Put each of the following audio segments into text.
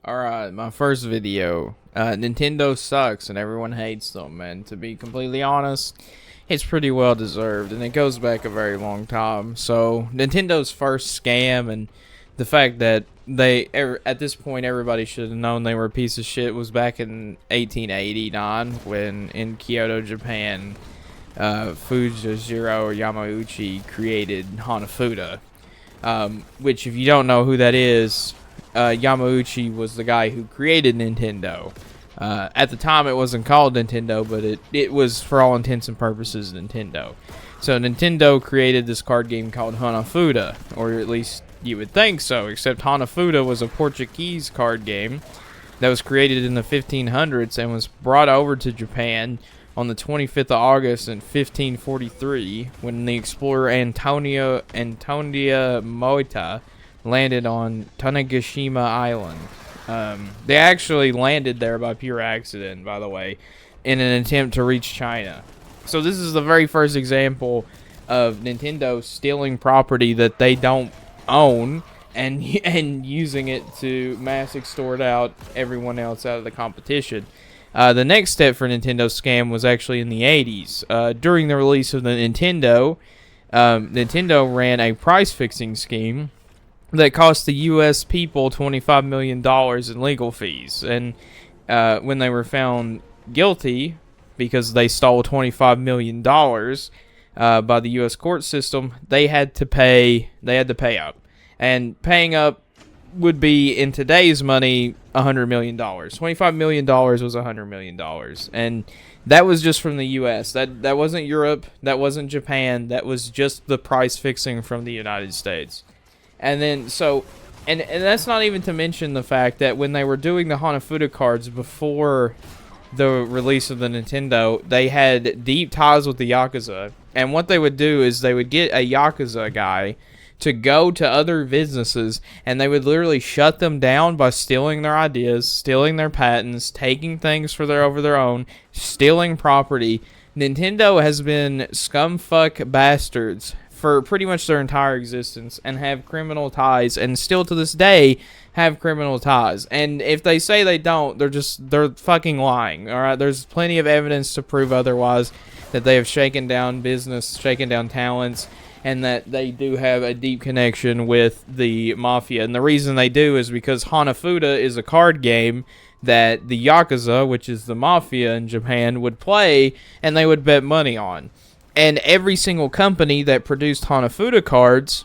Alright, my first video. Nintendo sucks and everyone hates them, and to be completely honest, it's pretty well deserved, and it goes back a very long time. So, Nintendo's first scam and the fact that at this point everybody should have known they were a piece of shit was back in 1889 when in Kyoto, Japan, Fujijiro Yamauchi created Hanafuda. Which, if you don't know who that is, Yamauchi was the guy who created Nintendo. At the time, it wasn't called Nintendo, but it was, for all intents and purposes, Nintendo. So Nintendo created this card game called Hanafuda, or at least you would think so, except Hanafuda was a Portuguese card game that was created in the 1500s and was brought over to Japan on the 25th of August in 1543 when the explorer Antonia Moita landed on Tanegashima Island. They actually landed there by pure accident, by the way, in an attempt to reach China. So this is the very first example of Nintendo stealing property that they don't own and using it to mass extort out everyone else out of the competition. The next step for Nintendo's scam was actually in the 80s. During the release of the Nintendo, Nintendo ran a price-fixing scheme that cost the U.S. people $25 million in legal fees. And when they were found guilty, because they stole $25 million by the U.S. court system, they had to pay up. And paying up would be, in today's money, $100 million. $25 million was $100 million. And that was just from the U.S. That wasn't Europe. That wasn't Japan. That was just the price fixing from the United States. And then, and that's not even to mention the fact that when they were doing the Hanafuda cards before the release of the Nintendo, they had deep ties with the yakuza. And what they would do is they would get a yakuza guy to go to other businesses, and they would literally shut them down by stealing their ideas, stealing their patents, taking things over their own, stealing property. Nintendo has been scumfuck bastards for pretty much their entire existence and have criminal ties, and still to this day have criminal ties. And if they say they don't, they're fucking lying. All right, there's plenty of evidence to prove otherwise, that they have shaken down business, shaken down talents, and that they do have a deep connection with the mafia. And the reason they do is because Hanafuda is a card game that the yakuza, which is the mafia in Japan, would play and they would bet money on. And every single company that produced Hanafuda cards,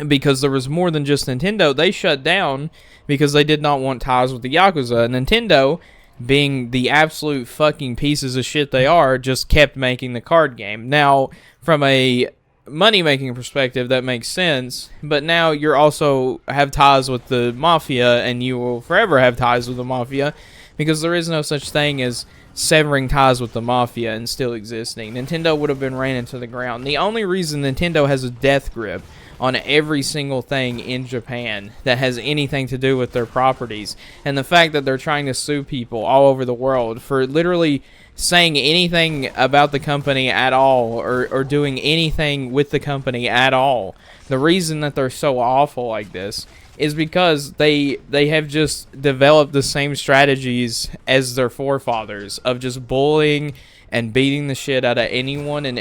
because there was more than just Nintendo, they shut down because they did not want ties with the yakuza. And Nintendo, being the absolute fucking pieces of shit they are, just kept making the card game. Now, from a money-making perspective, that makes sense, but now you're also have ties with the mafia, and you will forever have ties with the mafia, because there is no such thing as severing ties with the mafia and still existing. Nintendo would have been ran into the ground. The only reason Nintendo has a death grip on every single thing in Japan that has anything to do with their properties, and the fact that they're trying to sue people all over the world for literally saying anything about the company at all, or doing anything with the company at all. The reason that they're so awful like this is because they have just developed the same strategies as their forefathers of just bullying and beating the shit out of anyone and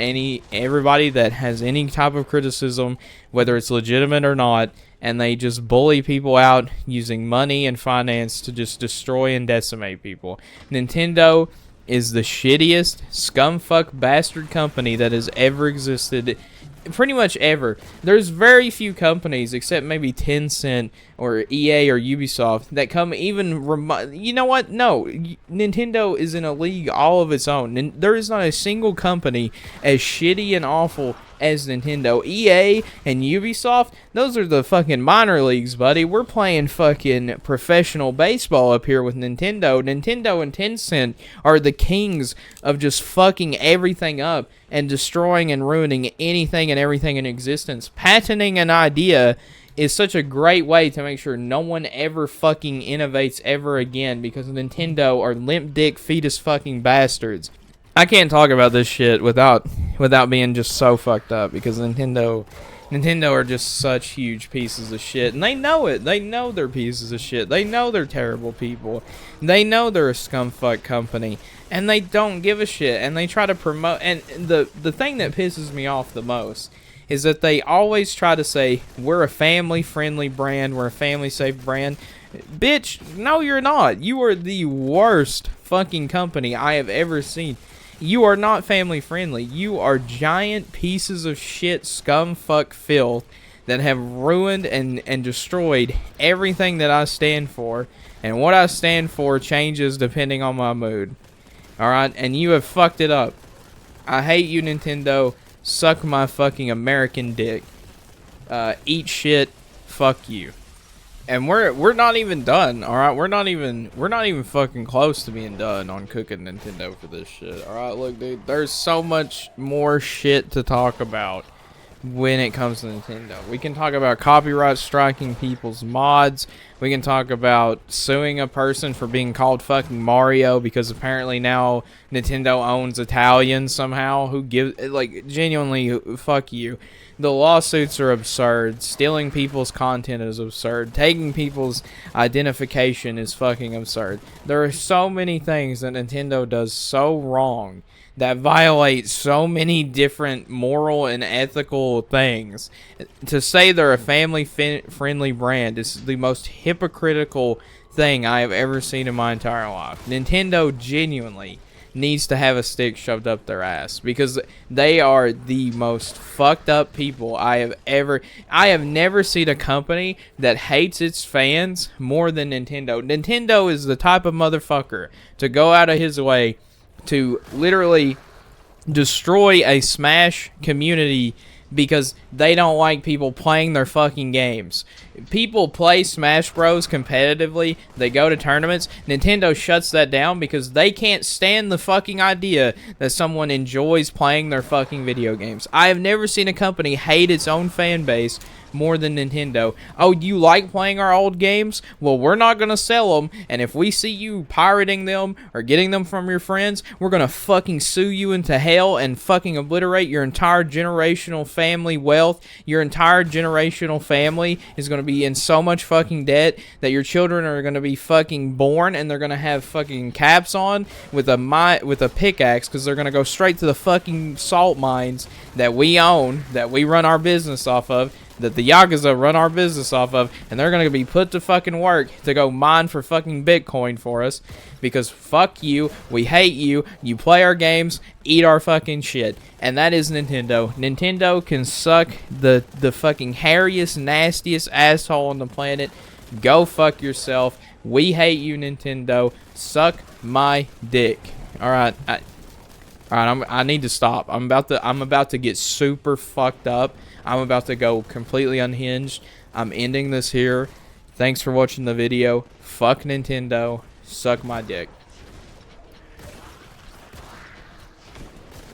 everybody that has any type of criticism, whether it's legitimate or not, and they just bully people out using money and finance to just destroy and decimate people. Nintendo is the shittiest scumfuck bastard company that has ever existed, pretty much ever. There's very few companies, except maybe Tencent or EA or Ubisoft, that come even you know what? No, Nintendo is in a league all of its own. There is not a single company as shitty and awful as Nintendo. EA and Ubisoft, those are the fucking minor leagues, buddy. We're playing fucking professional baseball up here with Nintendo. Nintendo and Tencent are the kings of just fucking everything up and destroying and ruining anything and everything in existence. Patenting an idea is such a great way to make sure no one ever fucking innovates ever again, because Nintendo are limp dick fetus fucking bastards. I can't talk about this shit without being just so fucked up, because Nintendo Nintendo are just such huge pieces of shit, and they know it. They know they're pieces of shit. They know they're terrible people. They know they're a scumfuck company, and they don't give a shit. And they try to promote. And the thing that pisses me off the most is that they always try to say we're a family-friendly brand, we're a family-safe brand. Bitch, no, you're not. You are the worst fucking company I have ever seen. You are not family friendly. You are giant pieces of shit, scum, fuck, filth that have ruined and destroyed everything that I stand for. And what I stand for changes depending on my mood. Alright? And you have fucked it up. I hate you, Nintendo. Suck my fucking American dick. Eat shit. Fuck you. And we're not even done, all right? We're not even fucking close to being done on cooking Nintendo for this shit. All right, look, dude, there's so much more shit to talk about when it comes to Nintendo. We can talk about copyright striking people's mods. We can talk about suing a person for being called fucking Mario because apparently now Nintendo owns Italians somehow. Who gives, like, genuinely, fuck you. The lawsuits are absurd. Stealing people's content is absurd. Taking people's identification is fucking absurd. There are so many things that Nintendo does so wrong that violate so many different moral and ethical things. To say they're a family-friendly brand is the most hypocritical thing I have ever seen in my entire life. Nintendo genuinely needs to have a stick shoved up their ass because they are the most fucked up people I have never seen a company that hates its fans more than Nintendo. Nintendo is the type of motherfucker to go out of his way to literally destroy a Smash community because they don't like people playing their fucking games. People play Smash Bros. Competitively. They go to tournaments. Nintendo shuts that down because they can't stand the fucking idea that someone enjoys playing their fucking video games. I have never seen a company hate its own fan base more than Nintendo. Oh, you like playing our old games? Well, we're not going to sell them, and if we see you pirating them or getting them from your friends, we're going to fucking sue you into hell and fucking obliterate your entire generational family wealth. Your entire generational family is going to be in so much fucking debt that your children are going to be fucking born and they're going to have fucking caps on with a pickaxe because they're going to go straight to the fucking salt mines that we own, that we run our business off of, that the yakuza run our business off of, and they're gonna be put to fucking work to go mine for fucking Bitcoin for us because fuck you, we hate you, you play our games, eat our fucking shit. And that is Nintendo. Nintendo can suck the fucking hairiest, nastiest asshole on the planet. Go fuck yourself. We hate you, Nintendo. Suck my dick. Alright, I need to stop. I'm about to get super fucked up. I'm about to go completely unhinged. I'm ending this here. Thanks for watching the video. Fuck Nintendo. Suck my dick.